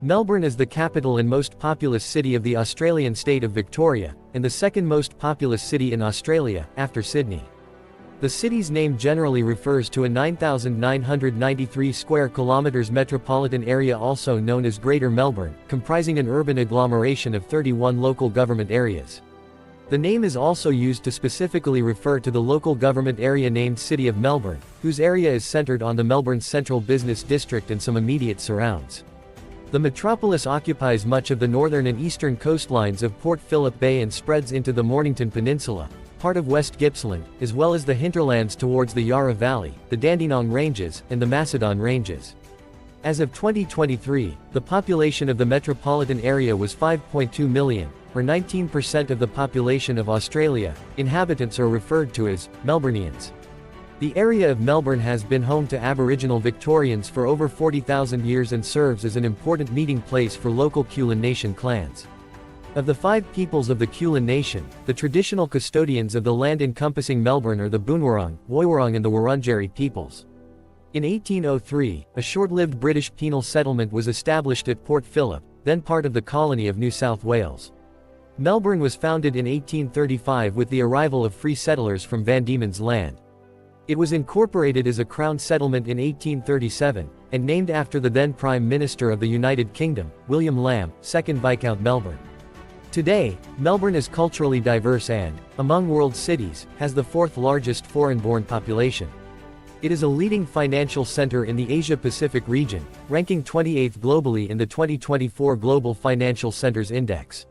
Melbourne is the capital and most populous city of the Australian state of Victoria, and the second most populous city in Australia, after Sydney. The city's name generally refers to a 9,993 square kilometres metropolitan area, also known as Greater Melbourne, comprising an urban agglomeration of 31 local government areas. The name is also used to specifically refer to the local government area named City of Melbourne, whose area is centred on the Melbourne Central Business District and some immediate surrounds. The metropolis occupies much of the northern and eastern coastlines of Port Phillip Bay and spreads into the Mornington Peninsula, part of West Gippsland, as well as the hinterlands towards the Yarra Valley, the Dandenong Ranges, and the Macedon Ranges. As of 2023, the population of the metropolitan area was 5.2 million, or 19% of the population of Australia. Inhabitants are referred to as Melburnians. The area of Melbourne has been home to Aboriginal Victorians for over 40,000 years and serves as an important meeting place for local Kulin Nation clans. Of the 5 peoples of the Kulin Nation, the traditional custodians of the land encompassing Melbourne are the Boonwurrung, Woiwurrung and the Wurundjeri peoples. In 1803, a short-lived British penal settlement was established at Port Phillip, then part of the colony of New South Wales. Melbourne was founded in 1835 with the arrival of free settlers from Van Diemen's Land. It was incorporated as a Crown settlement in 1837, and named after the then Prime Minister of the United Kingdom, William Lamb, 2nd Viscount Melbourne. Today, Melbourne is culturally diverse and, among world cities, has the 4th largest foreign-born population. It is a leading financial center in the Asia-Pacific region, ranking 28th globally in the 2024 Global Financial Centers Index.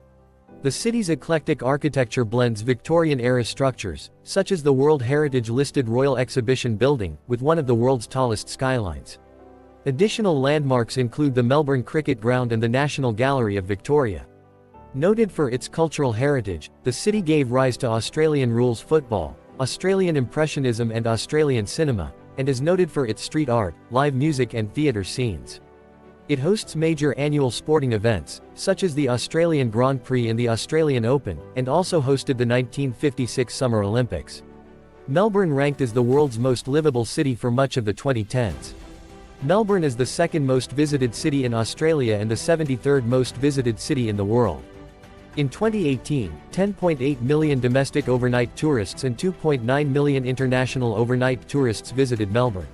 The city's eclectic architecture blends Victorian-era structures, such as the World Heritage-listed Royal Exhibition Building, with one of the world's tallest skylines. Additional landmarks include the Melbourne Cricket Ground and the National Gallery of Victoria. Noted for its cultural heritage, the city gave rise to Australian rules football, Australian Impressionism and Australian cinema, and is noted for its street art, live music and theatre scenes. It hosts major annual sporting events, such as the Australian Grand Prix and the Australian Open, and also hosted the 1956 Summer Olympics. Melbourne ranked as the world's most livable city for much of the 2010s. Melbourne is the 2nd most visited city in Australia and the 73rd most visited city in the world. In 2018, 10.8 million domestic overnight tourists and 2.9 million international overnight tourists visited Melbourne.